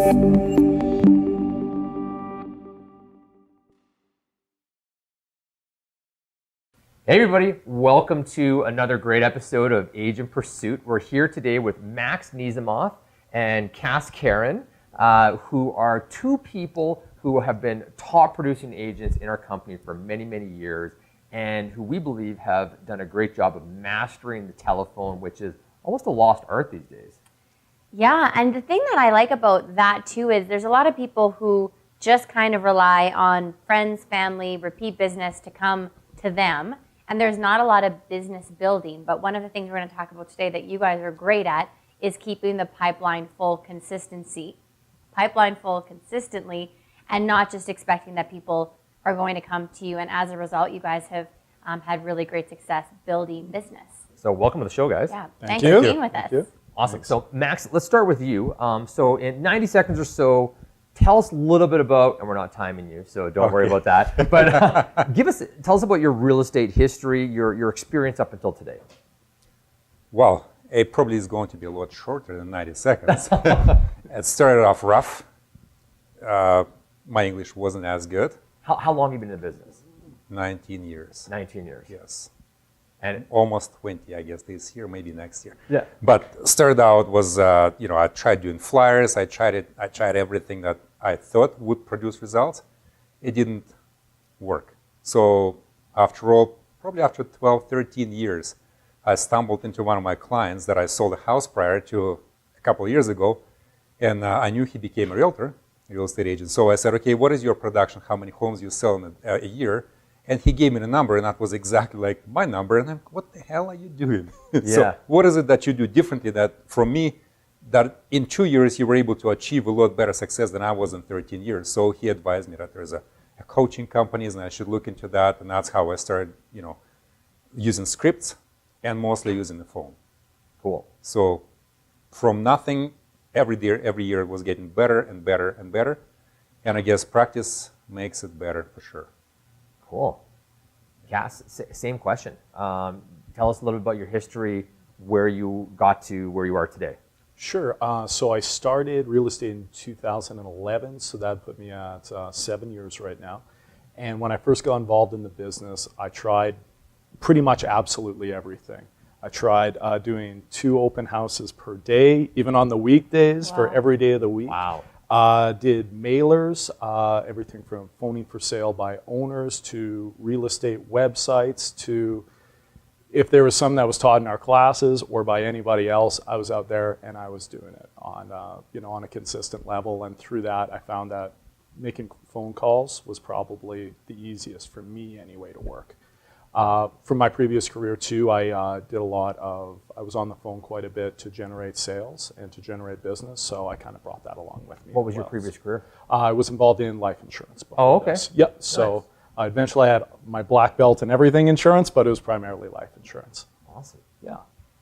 Hey everybody, welcome to another great episode of Agent Pursuit. We're here today with Max Nizamov and Caron, who are two people who have been top producing agents in our company for many, many years, and who we believe have done a great job of mastering the telephone, which is almost a lost art these days. Yeah, and the thing that I like about that too is there's a lot of people who just kind of rely on friends, family, repeat business to come to them. And there's not a lot of business building, but one of the things we're going to talk about today that you guys are great at is keeping the pipeline full consistently, and not just expecting that people are going to come to you. And as a result, you guys have had really great success building business. So welcome to the show, guys. Yeah, thanks for being with us. Awesome. So Max, let's start with you. So in 90 seconds or so, tell us a little bit about, and we're not timing you, so don't worry about that. But tell us about your real estate history, your experience up until today. Well, it probably is going to be a lot shorter than 90 seconds. It started off rough. My English wasn't as good. How long have you been in the business? 19 years. 19 years. Yes. And almost 20, I guess, this year, maybe next year. Yeah. But started out was, I tried doing flyers. I tried everything that I thought would produce results. It didn't work. So after all, probably after 12, 13 years, I stumbled into one of my clients that I sold a house prior to a couple of years ago. And I knew he became a realtor, a real estate agent. So I said, okay, what is your production? How many homes you sell in a year? And he gave me the number, and that was exactly like my number. And I'm, what the hell are you doing? Yeah. So what is it that you do differently that from me, that in 2 years you were able to achieve a lot better success than I was in 13 years? So he advised me that there's a coaching companies and I should look into that. And that's how I started, using scripts and mostly using the phone. Cool. So from nothing, every year it was getting better and better and better. And I guess practice makes it better for sure. Cool. Cass, same question. Tell us a little bit about your history, where you got to where you are today. Sure. So I started real estate in 2011, so that put me at 7 years right now. And when I first got involved in the business, I tried pretty much absolutely everything. I tried doing 2 open houses per day, even on the weekdays. Wow. For every day of the week. Wow. Did mailers, everything from phoning for sale by owners to real estate websites to if there was some that was taught in our classes or by anybody else, I was out there and I was doing it on a consistent level. And through that, I found that making phone calls was probably the easiest for me anyway to work. From my previous career too, I was on the phone quite a bit to generate sales and to generate business, so I kind of brought that along with me. What was your previous career? I was involved in life insurance. Oh, okay. Yep, so nice. Eventually I had my black belt in everything insurance, but it was primarily life insurance. Awesome. Yeah.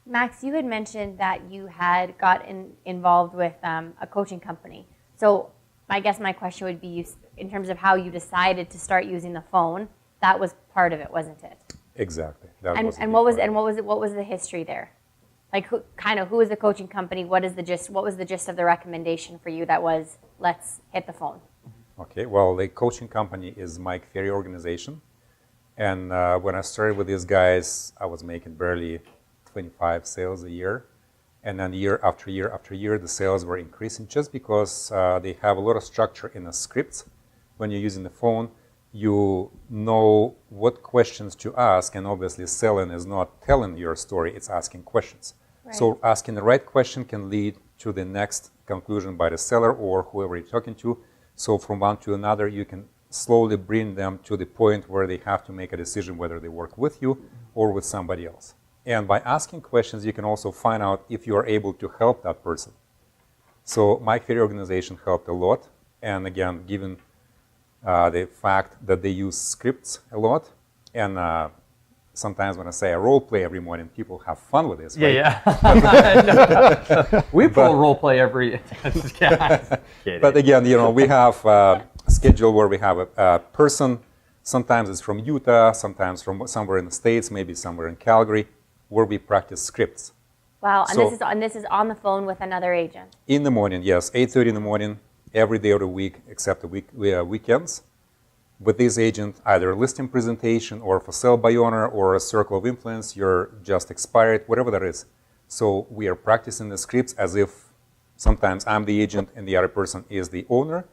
Max, you had mentioned that you had got involved with a coaching company. So I guess my question would be, in terms of how you decided to start using the phone, that was part of it, wasn't it? Exactly. What was the history there? Like who was the coaching company? What was the gist of the recommendation for you that was, let's hit the phone? Okay, well, the coaching company is Mike Ferry organization. And when I started with these guys, I was making barely 25 sales a year. And then year after year after year, the sales were increasing just because they have a lot of structure in the scripts. When you're using the phone, you know what questions to ask, and obviously selling is not telling your story, it's asking questions. Right. So asking the right question can lead to the next conclusion by the seller or whoever you're talking to. So from one to another, you can slowly bring them to the point where they have to make a decision whether they work with you or with somebody else. And by asking questions, you can also find out if you are able to help that person. So my Ferry organization helped a lot. And again, given the fact that they use scripts a lot, and sometimes when I say I role play every morning, people have fun with this. Right? Yeah. We pull role play every. But again, we have a schedule where we have a person. Sometimes it's from Utah, sometimes from somewhere in the States, maybe somewhere in Calgary, where we practice scripts. Wow, and this is on the phone with another agent. In the morning, yes, 8:30 in the morning. every day of the week except the weekends. With this agent, either a listing presentation or for sale by owner or a circle of influence, you're just expired, whatever that is. So we are practicing the scripts as if sometimes I'm the agent and the other person is the owner.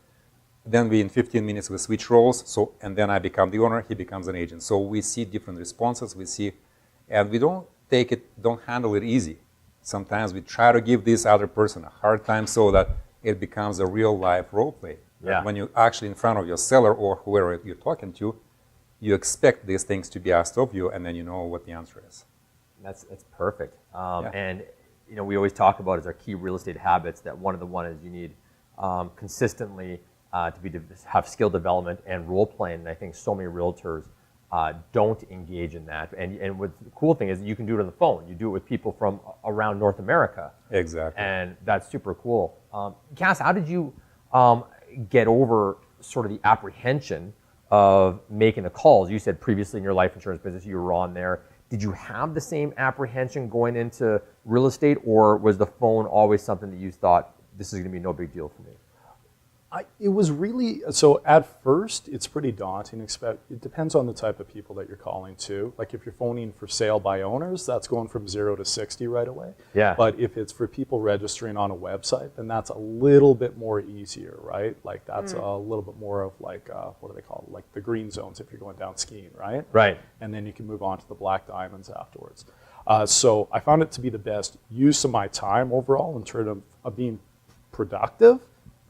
Then in 15 minutes we switch roles, and then I become the owner, he becomes an agent. So we see different responses, and we don't handle it easy. Sometimes we try to give this other person a hard time so that it becomes a real life role play. Yeah. When you're actually in front of your seller or whoever you're talking to, you expect these things to be asked of you, and then you know what the answer is. That's perfect. And we always talk about as our key real estate habits that one is you need consistently have skill development and role playing. And I think so many realtors don't engage in that. And what the cool thing is you can do it on the phone. You do it with people from around North America. Exactly. And that's super cool. Cass, how did you get over sort of the apprehension of making the calls? You said previously in your life insurance business you were on there. Did you have the same apprehension going into real estate, or was the phone always something that you thought this is going to be no big deal for me? It was really, so at first, it's pretty daunting. It depends on the type of people that you're calling to. Like if you're phoning for sale by owners, that's going from 0 to 60 right away. Yeah. But if it's for people registering on a website, then that's a little bit more easier, right? Like that's a little bit more of like, what do they call it? Like the green zones if you're going down skiing, right? Right. And then you can move on to the black diamonds afterwards. So I found it to be the best use of my time overall in terms of being productive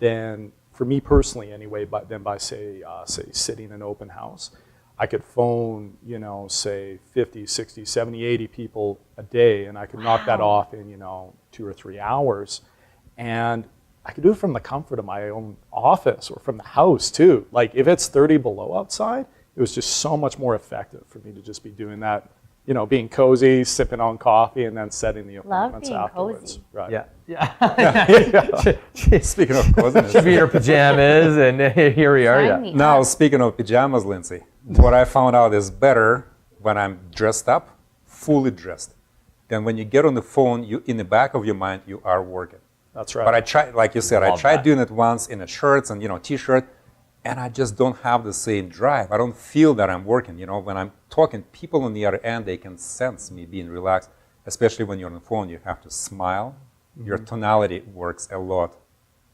than, for me personally anyway, by say sitting an open house. I could phone, say 50, 60, 70, 80 people a day, and I could knock that off in, 2 or 3 hours. And I could do it from the comfort of my own office or from the house too. Like if it's 30 below outside, it was just so much more effective for me to just be doing that, being cozy, sipping on coffee, and then setting the appointments afterwards. Cozy. Right. Yeah. Speaking of coziness. She'd be in her pajamas, and here we are. Sign Yeah. me Now, up. speaking of pajamas, Lindsay, what I found out is better when I'm dressed up, fully dressed, than when you get on the phone, in the back of your mind, you are working. That's right. But I tried, like you said, I Love tried that. doing it once in a shirts and, t-shirt, and I just don't have the same drive. I don't feel that I'm working. When I'm talking, people on the other end, they can sense me being relaxed, especially when you're on the phone, you have to smile. Your tonality works a lot.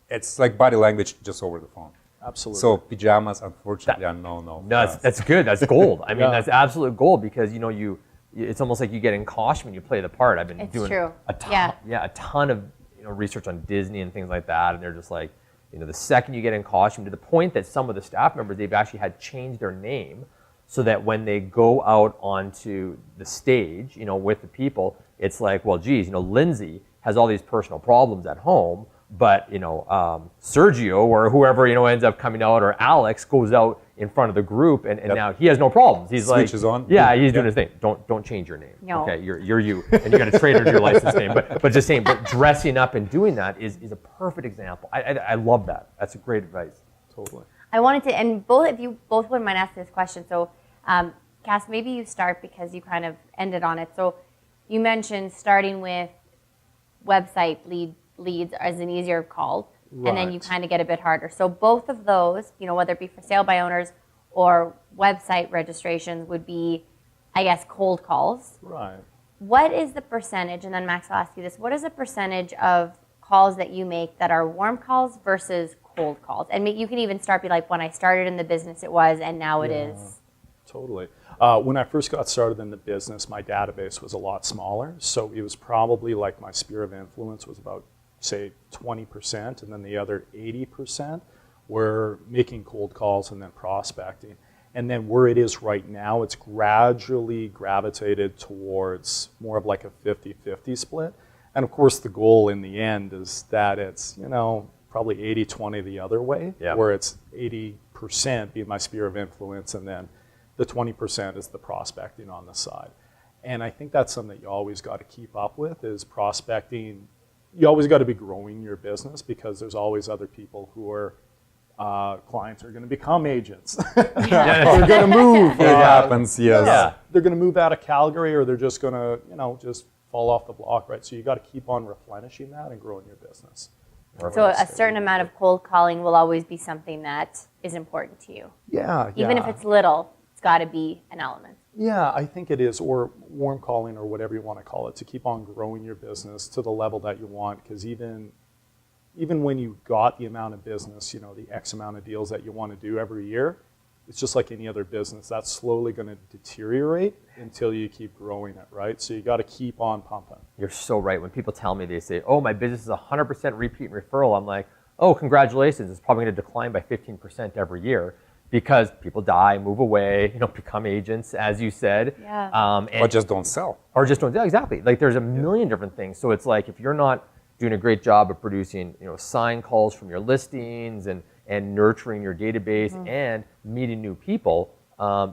It's like body language just over the phone. Absolutely. So pajamas, unfortunately, are no. No, that's good. That's gold. I mean, Yeah. that's absolute gold because it's almost like you get in costume when you play the part. I've been It's doing true. a ton of research on Disney and things like that, and they're just like, the second you get in costume, to the point that some of the staff members, they've actually had changed their name so that when they go out onto the stage, with the people, it's like, well, geez, Lindsay has all these personal problems at home, but Sergio or whoever ends up coming out, or Alex goes out in front of the group, and now he has no problems. He's Switches like, on. yeah, he's doing his thing. Don't change your name. No. Okay, you're you, and you got to trade her your license name. But just saying, but dressing up and doing that is a perfect example. I love that. That's a great advice. Totally. I wanted to, and both wouldn't mind asking this question. So, Cass, maybe you start because you kind of ended on it. So, you mentioned starting with website leads as an easier call, and then you Right. kind of get a bit harder. So both of those, whether it be for sale by owners or website registrations, would be, I guess, cold calls. Right. What is the percentage, and then Max, I'll ask you this, what is the percentage of calls that you make that are warm calls versus cold calls? And you can even start, be like, when I started in the business it was, and now it is. Totally. When I first got started in the business, my database was a lot smaller. So it was probably like my sphere of influence was about, say, 20%, and then the other 80% were making cold calls and then prospecting. And then where it is right now, it's gradually gravitated towards more of like a 50-50 split. And of course, the goal in the end is that it's, probably 80-20 the other way, Yeah. where it's 80% being my sphere of influence, and then the 20% is the prospecting on the side. And I think that's something that you always got to keep up with, is prospecting. You always got to be growing your business because there's always other people who are clients are going to become agents. They're going to move. It happens, yes. Yeah. They're going to move out of Calgary, or they're just going to, just fall off the block, right? So you got to keep on replenishing that and growing your business. So a certain amount of cold calling will always be something that is important to you. Yeah. Even if it's little, it's got to be an element. Yeah, I think it is, or warm calling, or whatever you want to call it, to keep on growing your business to the level that you want. Because even when you got the amount of business, you know, the X amount of deals that you want to do every year, it's just like any other business. That's slowly going to deteriorate until you keep growing it, right? So you got to keep on pumping. You're so right. When people tell me, they say, oh, my business is 100% repeat and referral, I'm like, oh, congratulations. It's probably going to decline by 15% every year because people die, move away, you know, become agents, as you said. Yeah. Or just don't sell. Or just don't, yeah, exactly. Like there's a million different things. So it's like if you're not doing a great job of producing, you know, sign calls from your listings and nurturing your database and meeting new people,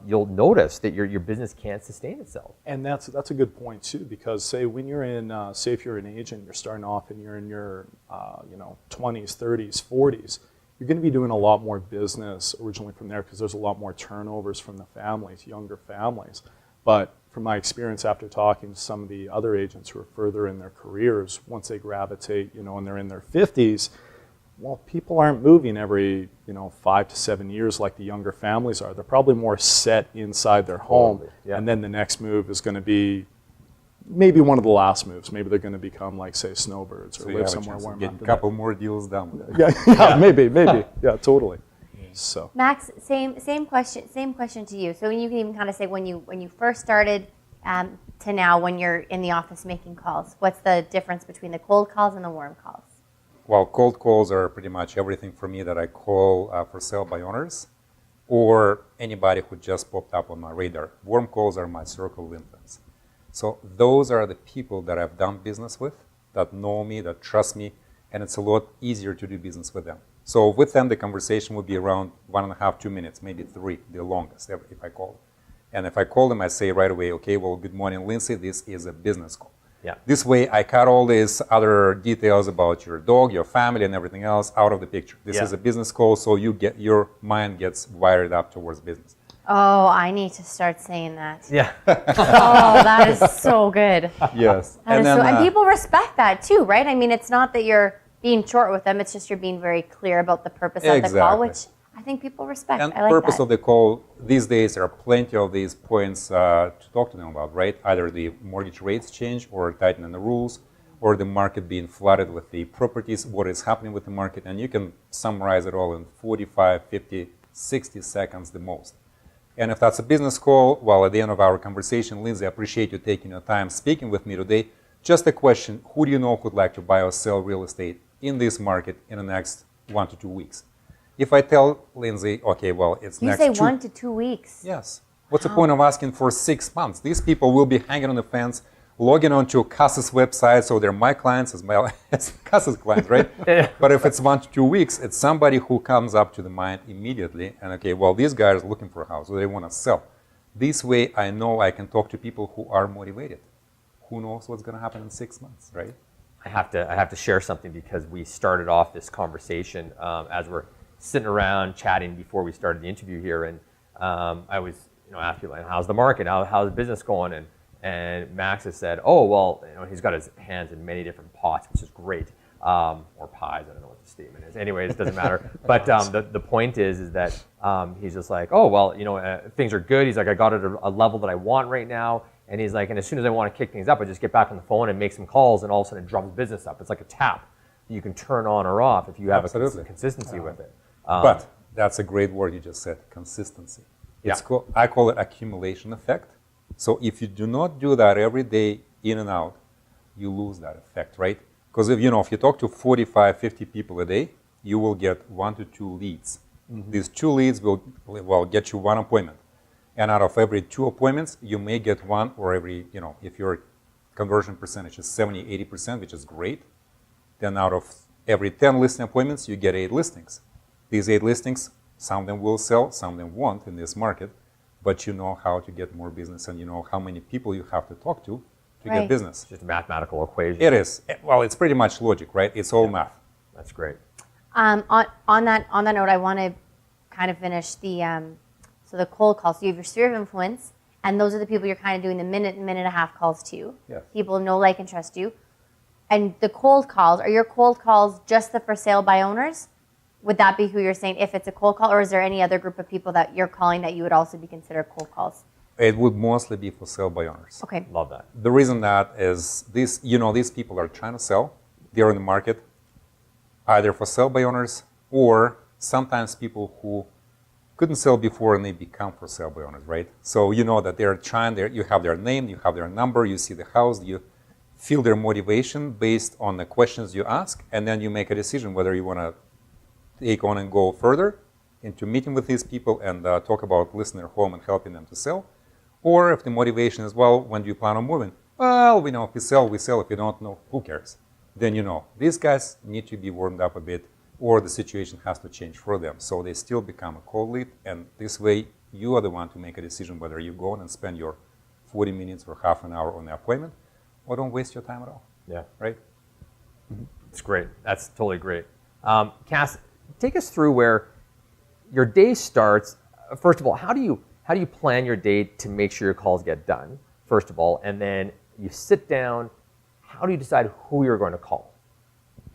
you'll notice that your business can't sustain itself. And that's a good point too, because say when you're in, say if you're an agent, you're starting off and you're in your, 20s, 30s, 40s, you're going to be doing a lot more business originally from there because there's a lot more turnovers from the families, younger families. But from my experience after talking to some of the other agents who are further in their careers, once they gravitate, and they're in their 50s, well, people aren't moving every, 5 to 7 years like the younger families are. They're probably more set inside their home. Yeah. And then the next move is going to be maybe one of the last moves. Maybe they're going to become like, say, snowbirds or So you live have a somewhere chance warm. to get a couple more deals done with it. Yeah, maybe. Yeah, totally. So Max, same question to you. So you can even kind of say when you first started to now when you're in the office making calls, what's the difference between the cold calls and the warm calls? Well, cold calls are pretty much everything for me that I call for sale by owners or anybody who just popped up on my radar. Warm calls are my circle of influence. So those are the people that I've done business with, that know me, that trust me, and it's a lot easier to do business with them. So with them, the conversation would be around 1.5, 2 minutes, maybe 3, the longest if I call. And if I call them, I say right away, okay, well, good morning, Lindsay, this is a business call. Yeah. This way, I cut all these other details about your dog, your family, and everything else out of the picture. This is a business call, so your mind gets wired up towards business. Oh, I need to start saying that. Yeah. Oh, that is so good. Yes. And people respect that too, right? I mean, it's not that you're being short with them, it's just you're being very clear about the purpose of the call, which I think people respect. And I like purpose that. of the call, these days there are plenty of these points to talk to them about, right? Either the mortgage rates change or tightening the rules, or the market being flooded with the properties, what is happening with the market, and you can summarize it all in 45, 50, 60 seconds the most. And if that's a business call, well, at the end of our conversation, Lindsay, I appreciate you taking your time speaking with me today. Just a question, who do you know who would like to buy or sell real estate in this market in the next 1 to 2 weeks? If I tell Lindsay, okay, well, it's you next say 1 to 2 weeks. Yes. What's the point of asking for 6 months? These people will be hanging on the fence, logging onto Cassius website, so they're my clients as well as Cassius clients, right? But if it's 1 to 2 weeks, it's somebody who comes up to the mind immediately, and okay, well, these guys are looking for a house, so they want to sell. This way, I know I can talk to people who are motivated. Who knows what's going to happen in 6 months, right? I have to share something because we started off this conversation as we're sitting around chatting before we started the interview here, and I was asking like, how's the market, how's the business going, and Max has said, oh well, he's got his hands in many different pots, which is great, or pies, I don't know what the statement is. Anyways, it doesn't matter. But the point is that he's just like, oh well, things are good. He's like, I got it at a level that I want right now. And he's like, and as soon as I want to kick things up, I just get back on the phone and make some calls, and all of a sudden it drums business up. It's like a tap you can turn on or off if you have a consistency with it. But that's a great word you just said, consistency. I call it accumulation effect. So if you do not do that every day in and out, you lose that effect, right? Because if you talk to 45, 50 people a day, you will get 1 to 2 leads. Mm-hmm. These 2 leads will get you 1 appointment. And out of every 2 appointments, you may get 1, or every, if your conversion percentage is 70, 80%, which is great, then out of every 10 listing appointments, you get 8 listings. These 8 listings, some of them will sell, some of them won't in this market, but you know how to get more business, and you know how many people you have to talk to get business. It's just a mathematical equation. It is. Well, it's pretty much logic, right? It's all math. That's great. On that note, I want to kind of finish the cold calls. So you have your sphere of influence, and those are the people you're kind of doing the minute and a half calls to. Yes. People know, like, and trust you. And the cold calls, are your cold calls just the for sale by owners? Would that be who you're saying if it's a cold call, or is there any other group of people that you're calling that you would also be considered cold calls? It would mostly be for sale by owners. Okay. Love that. The reason that is these people are trying to sell. They're in the market, either for sale by owners or sometimes people who couldn't sell before and they become for sale by owners, right? So you know that they're trying, you have their name, you have their number, you see the house, you feel their motivation based on the questions you ask, and then you make a decision whether you want to take on and go further into meeting with these people and talk about listing their home and helping them to sell. Or if the motivation is, well, when do you plan on moving? Well, we know if we sell, we sell. If we don't know, who cares? Then you know, these guys need to be warmed up a bit or the situation has to change for them. So they still become a cold lead, and this way you are the one to make a decision whether you go and spend your 40 minutes or half an hour on the appointment or don't waste your time at all. Yeah. Right? It's great. That's totally great. Cass, take us through where your day starts. First of all, how do you plan your day to make sure your calls get done, first of all, and then you sit down, how do you decide who you're going to call?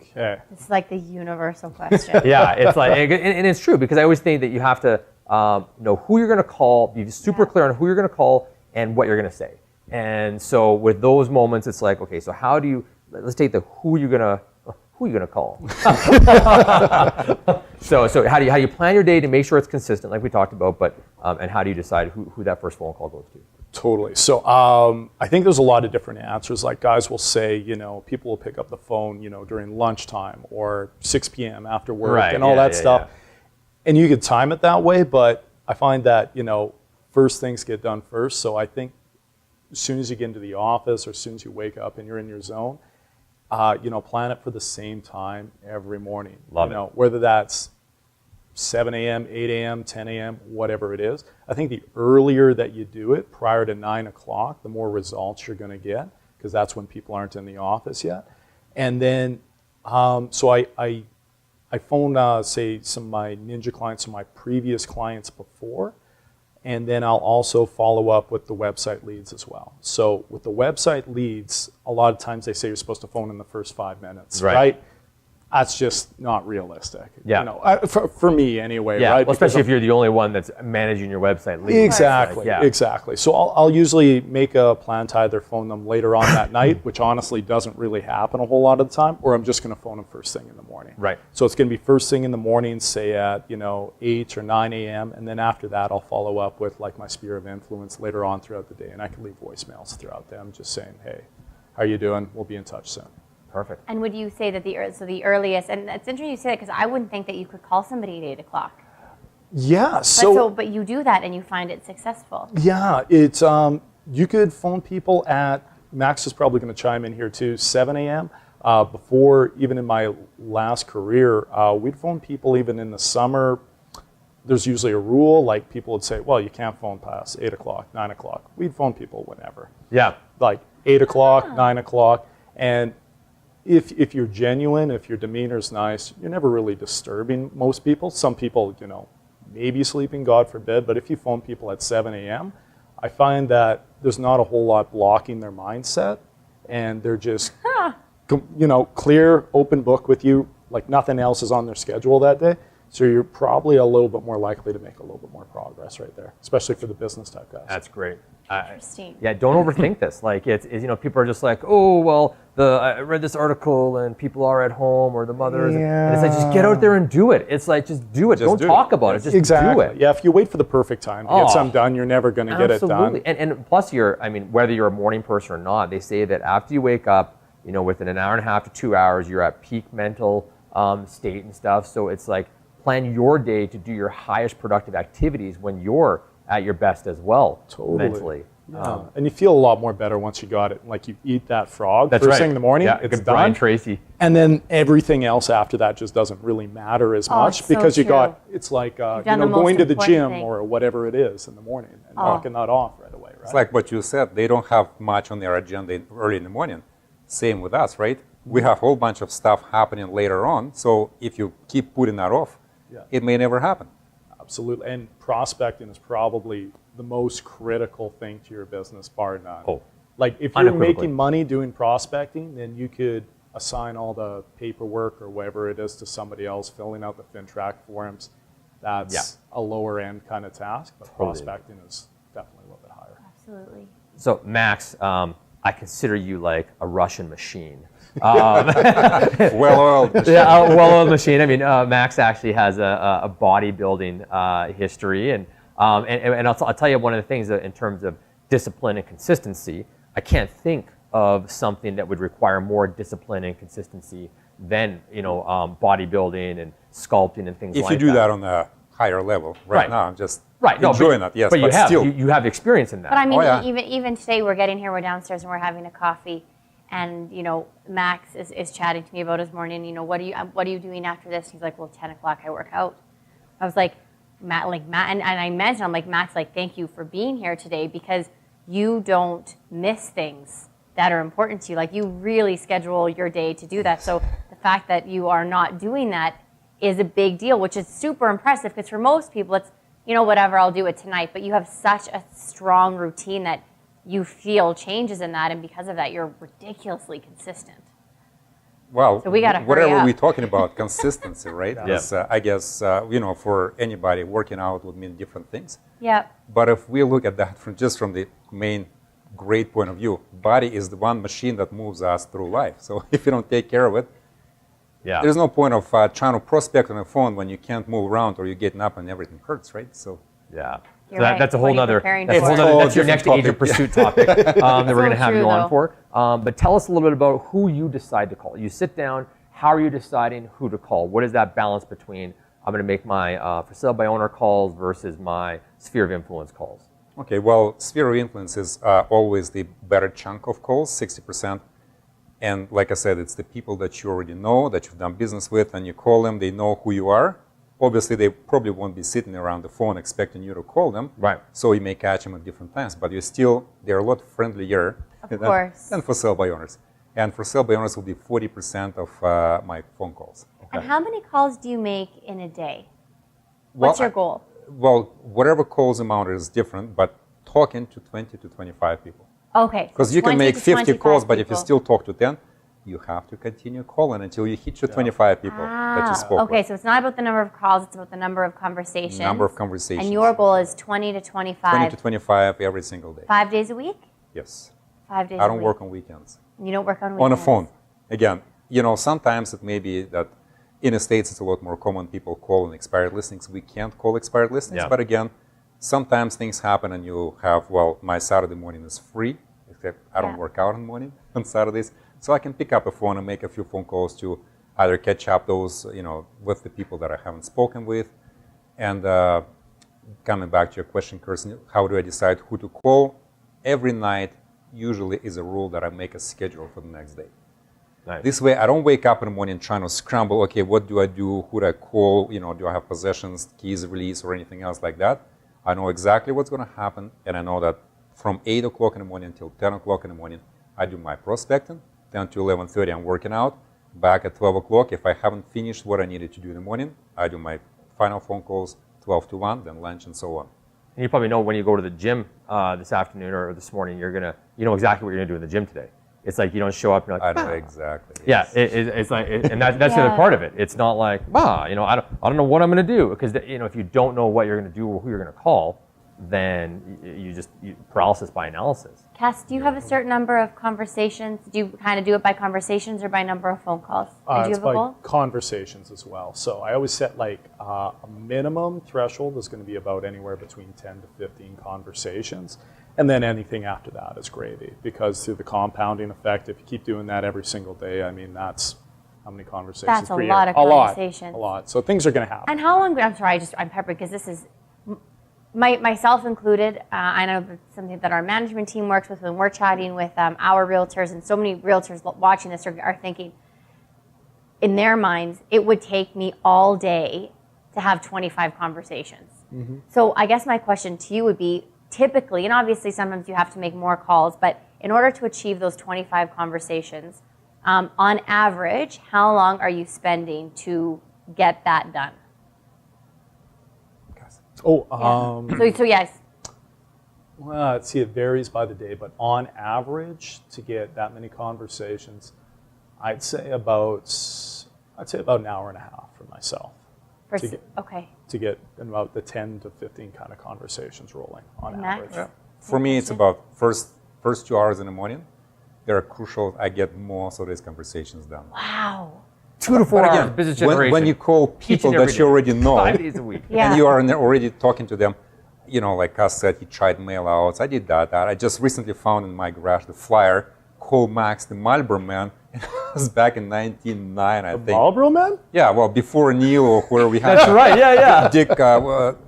Okay. It's like the universal question. Yeah, it's like, and it's true, because I always think that you have to know who you're going to call, be super clear on who you're going to call and what you're going to say. And so with those moments, it's like, okay, so how do you, let's take the who you're going to call. So how do you plan your day to make sure it's consistent, like we talked about, but and how do you decide who that first phone call goes to? Totally. So I think there's a lot of different answers. Like guys will say, people will pick up the phone, during lunchtime or 6 p.m. after work and all that stuff. Yeah. And you could time it that way, but I find that, first things get done first. So I think as soon as you get into the office or as soon as you wake up and you're in your zone, plan it for the same time every morning. Love it. Whether that's 7 a.m., 8 a.m., 10 a.m., whatever it is. I think the earlier that you do it, prior to 9 o'clock, the more results you're going to get, because that's when people aren't in the office yet. And then, so I phone, say, some of my Ninja clients, some of my previous clients before, and then I'll also follow up with the website leads as well. So with the website leads, a lot of times they say you're supposed to phone in the first 5 minutes, right? That's just not realistic. Yeah. For me anyway, yeah. right? Well, especially if you're the only one that's managing your website leads. Exactly, yeah. Exactly. So I'll usually make a plan to either phone them later on that night, which honestly doesn't really happen a whole lot of the time, or I'm just going to phone them first thing in the morning. Right. So it's going to be first thing in the morning, say at 8 or 9 a.m., and then after that I'll follow up with like my sphere of influence later on throughout the day, and I can leave voicemails throughout them just saying, hey, how are you doing? We'll be in touch soon. Perfect. And would you say that the earliest, and it's interesting you say that because I wouldn't think that you could call somebody at 8 o'clock. Yeah. But you do that and you find it successful. Yeah, it's you could phone people at, Max is probably going to chime in here too, 7 a.m. Before, even in my last career, we'd phone people even in the summer. There's usually a rule, like people would say, well, you can't phone past 8 o'clock, 9 o'clock. We'd phone people whenever. Yeah. Like 8 o'clock, 9 o'clock, and if you're genuine, if your demeanor's nice, you're never really disturbing most people. Some people, maybe sleeping, God forbid, but if you phone people at 7 a.m., I find that there's not a whole lot blocking their mindset, and they're just, clear, open book with you, like nothing else is on their schedule that day. So you're probably a little bit more likely to make a little bit more progress right there, especially for the business type guys. That's great. Interesting. Yeah, don't overthink this. Like it's people are just like, oh well, I read this article and people are at home or the mothers. Yeah. And it's like just get out there and do it. It's like just do it. Don't talk about it. Just do it. Yeah, if you wait for the perfect time to get something done, you're never going to get it done. Absolutely. And plus whether you're a morning person or not, they say that after you wake up, within an hour and a half to 2 hours, you're at peak mental state and stuff. So it's like plan your day to do your highest productive activities when you're at your best as well, mentally. Yeah. And you feel a lot more better once you got it. Like you eat that frog That's first right. thing in the morning, Yeah, it's good done. Brian Tracy. And then everything else after that just doesn't really matter as much it's so because true. It's like done the most going to the important gym thing. or whatever it is in the morning and knocking that off right away, right? It's like what you said, they don't have much on their agenda early in the morning. Same with us, right? We have a whole bunch of stuff happening later on, so if you keep putting that off, it may never happen. Absolutely. And prospecting is probably the most critical thing to your business, bar none. Oh, like if you're making money doing prospecting, then you could assign all the paperwork or whatever it is to somebody else, filling out the FinTrack forms. That's a lower end kind of task, but prospecting is definitely a little bit higher. Absolutely. So Max, I consider you like a Russian machine. Well-oiled machine. Yeah, a well-oiled machine. I mean, Max actually has a bodybuilding history, and I'll tell you one of the things that in terms of discipline and consistency, I can't think of something that would require more discipline and consistency than bodybuilding and sculpting and things like that. If you do that on a higher level, right now I'm just enjoying that. Yes, but still, you have experience in that. But I mean, even today we're getting here, we're downstairs and we're having a coffee, and Max is chatting to me about his morning. What are you doing after this? He's like, well, 10 o'clock I work out. I was like, Matt, and I mentioned, I'm like, Matt's like, thank you for being here today because you don't miss things that are important to you. Like you really schedule your day to do that. So the fact that you are not doing that is a big deal, which is super impressive because for most people it's, whatever, I'll do it tonight. But you have such a strong routine that you feel changes in that, and because of that, you're ridiculously consistent. Well, so we gotta whatever we're talking about, consistency, right? Yeah. I guess, for anybody, working out would mean different things. Yeah. But if we look at that from the main great point of view, body is the one machine that moves us through life. So if you don't take care of it, there's no point of trying to prospect on a phone when you can't move around or you're getting up and everything hurts, right? So that's a whole nother. That's your next topic. age of pursuit topic that we're going to have you on for. But tell us a little bit about who you decide to call. You sit down. How are you deciding who to call? What is that balance between I'm going to make my for sale by owner calls versus my sphere of influence calls? Okay, well, sphere of influence is always the better chunk of calls, 60%. And like I said, it's the people that you already know, that you've done business with, and you call them, they know who you are. Obviously, they probably won't be sitting around the phone expecting you to call them. Right. So you may catch them at different times, but they're a lot friendlier than for sale by owners. And for sale by owners will be 40% of my phone calls. Okay. And how many calls do you make in a day? What's your goal? Well, whatever calls amount is different, but talking to 20 to 25 people. Okay. Because you can make 50 calls, but if you still talk to 10, you have to continue calling until you hit your 25 people that you spoke with. Okay, so it's not about the number of calls, it's about the number of conversations. Number of conversations. And your goal is 20 to 25. 20 to 25 every single day. 5 days a week? Yes. 5 days a week. I don't work on weekends. You don't work on weekends? On a phone. Again, sometimes it may be that in the States it's a lot more common people call on expired listings. We can't call expired listings, but again, sometimes things happen and you have, my Saturday morning is free, except I don't work out on morning on Saturdays. So I can pick up a phone and make a few phone calls to either catch up those, with the people that I haven't spoken with. And coming back to your question, Kirsten, how do I decide who to call? Every night usually is a rule that I make a schedule for the next day. Nice. This way I don't wake up in the morning trying to scramble, okay, what do I do? Who do I call? Do I have possessions, keys, release, or anything else like that? I know exactly what's going to happen, and I know that from 8 o'clock in the morning until 10 o'clock in the morning, I do my prospecting. 10 to 11:30, I'm working out. Back at 12 o'clock, if I haven't finished what I needed to do in the morning, I do my final phone calls, 12 to 1, then lunch, and so on. And you probably know when you go to the gym this afternoon or this morning, you know exactly what you're going to do in the gym today. It's like you don't show up, you're like, I know exactly. Yeah, it's like, and that's the other part of it. It's not like, I don't know what I'm going to do. Because, if you don't know what you're going to do or who you're going to call, then you paralysis by analysis. Cass, do you have a certain number of conversations? Do you kind of do it by conversations or by number of phone calls? Do you It's have a goal? by conversations as well. So I always set a minimum threshold is going to be about anywhere between 10 to 15 conversations. And then anything after that is gravy. Because through the compounding effect, if you keep doing that every single day, that's how many conversations That's per a year? lot of conversations. A lot. So things are going to happen. And how long, I'm sorry, I'm peppered because this is, myself included, I know something that our management team works with when we're chatting with our realtors, and so many realtors watching this are thinking, in their minds, it would take me all day to have 25 conversations. Mm-hmm. So I guess my question to you would be, typically, and obviously sometimes you have to make more calls, but in order to achieve those 25 conversations, on average, how long are you spending to get that done? So yes. Well, see, it varies by the day, but on average, to get that many conversations, I'd say about an hour and a half for myself to get about the 10 to 15 kind of conversations rolling on average. Yeah. For me, it's about first 2 hours in the morning. They're crucial. I get most of these conversations done. Wow. 2 to 4 But hours again, of business generation. when you call people that you already know, 5 days a week. Yeah. and you are already talking to them, like Cass said, he tried mail outs. I did that. I just recently found in my garage the flyer, Call Max, the Marlboro Man. It was back in 1909, I think. Marlboro Man? Yeah, well, before Neil or where we had That's right, yeah. Dick,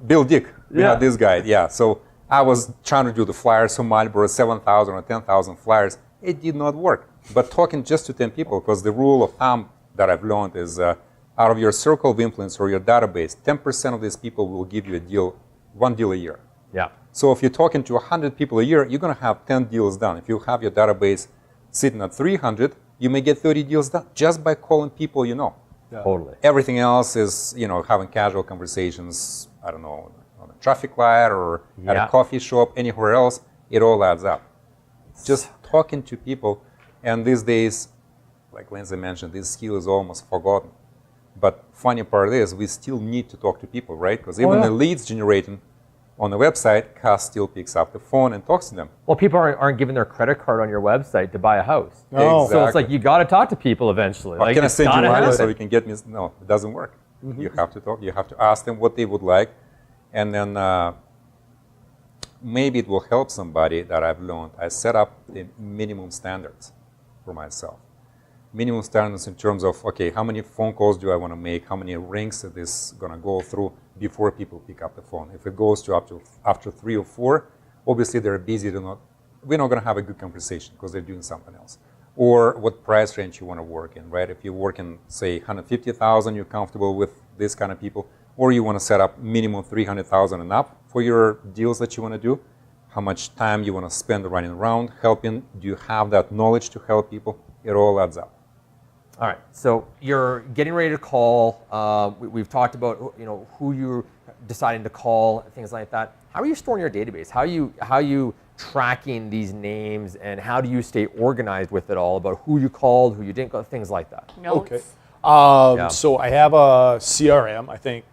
Bill Dick. We Yeah. had this guy, yeah. So I was trying to do the flyers, so Marlboro, 7,000 or 10,000 flyers. It did not work. But talking just to 10 people, because the rule of thumb that I've learned is out of your circle of influence or your database, 10% of these people will give you a deal, 1 deal a year. Yeah. So if you're talking to 100 people a year, you're going to have 10 deals done. If you have your database sitting at 300, you may get 30 deals done just by calling people you know. Yeah. Totally. Everything else is, having casual conversations, I don't know, on a traffic light or at Yeah. a coffee shop, anywhere else, it all adds up. Just talking to people, and these days, like Lindsay mentioned, this skill is almost forgotten. But funny part is, we still need to talk to people, right? Because even yeah. the leads generating on the website, Cass still picks up the phone and talks to them. Well, people aren't giving their credit card on your website to buy a house. No. So it's like you got to talk to people eventually. Or Like, can I it's send you gotta money happen. so you can get me? No, it doesn't work. You have to talk. You have to ask them what they would like, and then maybe it will help somebody that I've learned. I set up the minimum standards for myself. Minimum standards in terms of, okay, how many phone calls do I want to make? How many rings is this going to go through before people pick up the phone? If it goes to after 3 or 4, obviously they're busy. We're not going to have a good conversation because they're doing something else. Or what price range you want to work in, right? If you work in, say, 150,000, you're comfortable with this kind of people, or you want to set up minimum 300,000 and up for your deals that you want to do. How much time you want to spend running around, helping? Do you have that knowledge to help people? It all adds up. All right, so you're getting ready to call. We've talked about who you're deciding to call, things like that. How are you storing your database? How are you tracking these names, and how do you stay organized with it all about who you called, who you didn't call, things like that? Notes. Okay. Yeah. So I have a CRM. I think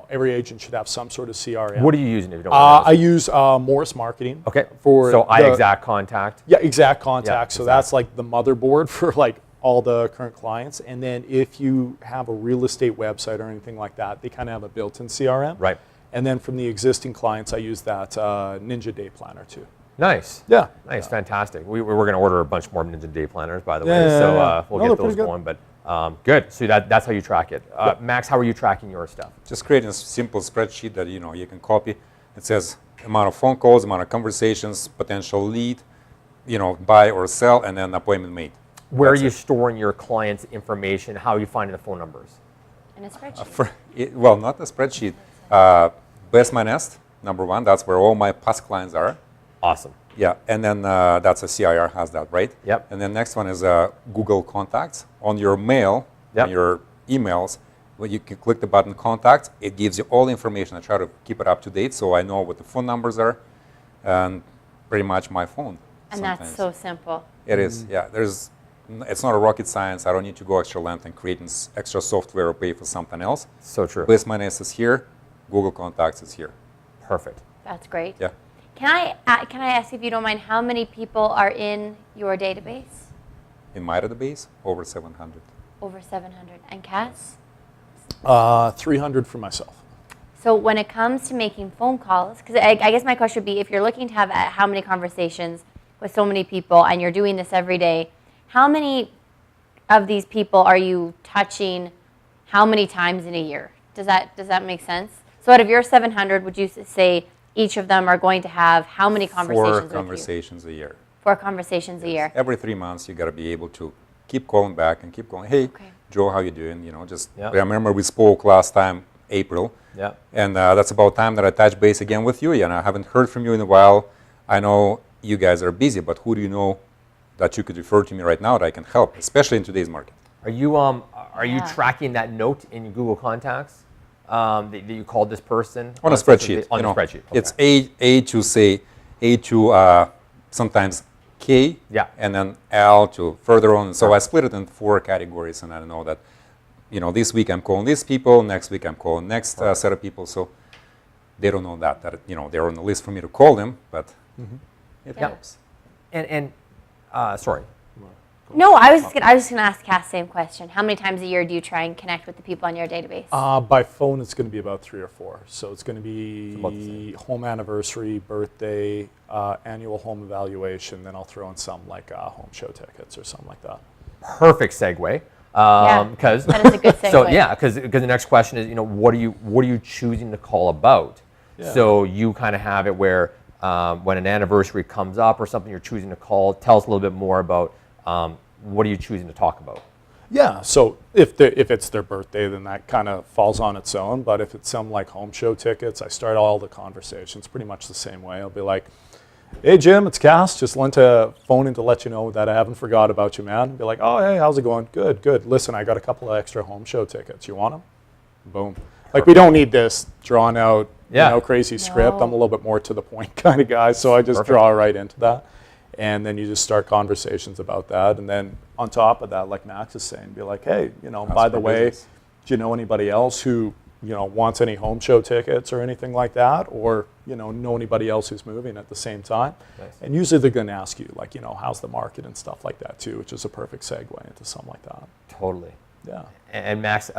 every agent should have some sort of CRM. What are you using if you don't mind I asking? use Morris Marketing. Okay, For so the- iExact Contact. Yeah, Exact Contact. Yeah, So that's like the motherboard for like all the current clients. And then if you have a real estate website or anything like that, they kind of have a built-in CRM. Right. And then from the existing clients, I use that Ninja Day Planner too. Nice. Yeah. Nice, fantastic. We're going to order a bunch more Ninja Day Planners, by the way, Yeah, so yeah. we'll No, get they're those pretty good. going. But good. So that's how you track it. Max, how are you tracking your stuff? Just creating a simple spreadsheet that you can copy. It says amount of phone calls, amount of conversations, potential lead, buy or sell, and then appointment made. Where That's are you it. storing your clients' information? How are you finding the phone numbers? In a spreadsheet. Not a spreadsheet. Best My Nest, number 1. That's where all my past clients are. Awesome. Yeah, and then that's a CIR has that, right? Yep. And then next one is Google Contacts. On your mail, Yep. on your emails, when you can click the button Contact, it gives you all the information. I try to keep it up to date so I know what the phone numbers are, and pretty much my phone. And sometimes. that's so simple. It is, yeah. It's not a rocket science. I don't need to go extra length and create extra software or pay for something else. So true. Best My Nest is here. Google Contacts is here. Perfect. That's great. Yeah. Can I ask, if you don't mind, how many people are in your database? In my database, over 700. Over 700. And Cass? 300 for myself. So when it comes to making phone calls, because I guess my question would be, if you're looking to have how many conversations with so many people and you're doing this every day, how many of these people are you touching how many times in a year? Does that make sense? So out of your 700, would you say each of them are going to have how many conversations 4 with conversations a year. you? 4 conversations a year. Every 3 months, you got to be able to keep calling back and keep going. Hey, Okay. Joe, how you doing? Yeah. Remember we spoke last time, April. Yeah. And that's about time that I touch base again with you. And I haven't heard from you in a while. I know you guys are busy, but who do you know that you could refer to me right now that I can help, especially in today's market? Are you Yeah. tracking that note in Google Contacts that you called this person? On a spreadsheet. On a spreadsheet. Okay. It's A to say, sometimes K, Yeah. and then L to further on. So I split it in 4 categories, and I know that, this week I'm calling these people, next week I'm calling next set of people. So they don't know that they're on the list for me to call them, but it helps. And sorry. No, I was just gonna ask Cass the same question. How many times a year do you try and connect with the people on your database? By phone, it's going to be about 3 or 4. So it's going to about the be same. home anniversary, birthday, annual home evaluation. Then I'll throw in some like home show tickets or something like that. Perfect segue. Yeah, Because that is a good segue. so yeah, because the next question is, what are you choosing to call about? Yeah. So you kind of have it where when an anniversary comes up or something you're choosing to call, tell us a little bit more about what are you choosing to talk about? Yeah, so if it's their birthday, then that kind of falls on its own. But if it's some like home show tickets, I start all the conversations pretty much the same way. I'll be like, "Hey Jim, it's Cass. Just wanted to phone in to let you know that I haven't forgot about you, man." Be like, "Oh, hey, how's it going? Good, good. Listen, I got a couple of extra home show tickets. You want them?" Boom. Like we don't need this drawn out, crazy script. No. I'm a little bit more to the point kind of guy, so I just Perfect. draw right into that. And then you just start conversations about that. And then on top of that, like Max is saying, be like, "Hey, by the way, business. do you know anybody else who, wants any home show tickets or anything like that? Or, know anybody else who's moving at the same time?" Nice. And usually they're going to ask you, like, how's the market and stuff like that too, which is a perfect segue into something like that. Totally. Yeah. And Max,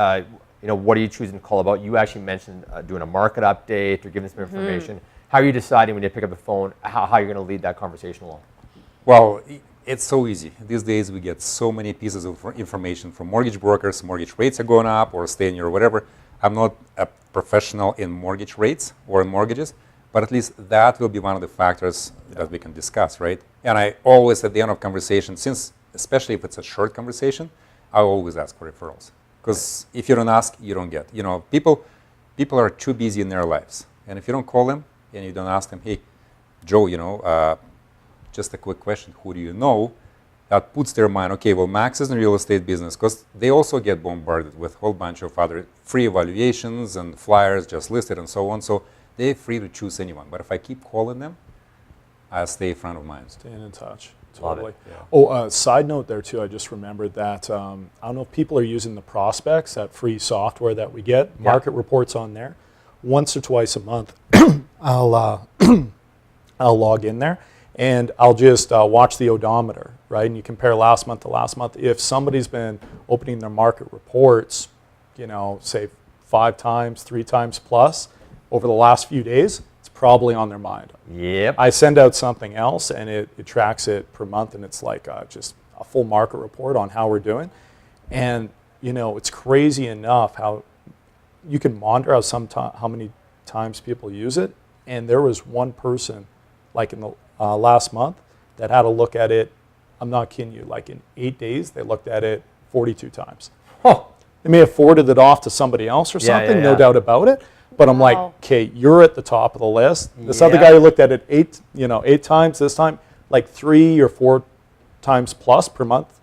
what are you choosing to call about? You actually mentioned doing a market update or giving some information. How are you deciding when you pick up the phone how you're going to lead that conversation along? Well, it's so easy. These days we get so many pieces of information from mortgage brokers. Mortgage rates are going up or staying or whatever. I'm not a professional in mortgage rates or in mortgages, but at least that will be one of the factors that we can discuss, right? And I always, at the end of conversation, especially if it's a short conversation, I always ask for referrals. Because if you don't ask, you don't get. People are too busy in their lives. And if you don't call them and you don't ask them, "Hey, Joe, just a quick question, who do you know?" That puts their mind, okay, well, Max is in the real estate business, because they also get bombarded with a whole bunch of other free evaluations and flyers just listed and so on. So they're free to choose anyone. But if I keep calling them, I'll stay front of mind. Staying in touch. Love it. Totally. Yeah. Oh, side note there too, I just remembered that, I don't know if people are using the Prospects, that free software that we get, market reports on there. Once or twice a month, I'll log in there and I'll just watch the odometer, right? And you compare last month to last month. If somebody's been opening their market reports, say 5 times, 3 times plus over the last few days, it's probably on their mind. Yep. I send out something else and it tracks it per month, and it's like just a full market report on how we're doing. And it's crazy enough how you can monitor how many times people use it. And there was one person, like in the last month, that had to look at it. I'm not kidding you. Like in 8 days, they looked at it 42 times. Huh. They may have forwarded it off to somebody else or something, no doubt about it. But I'm like, Wow. okay, you're at the top of the list. This other guy who looked at it 8 times, this time like 3 or 4 times plus per month,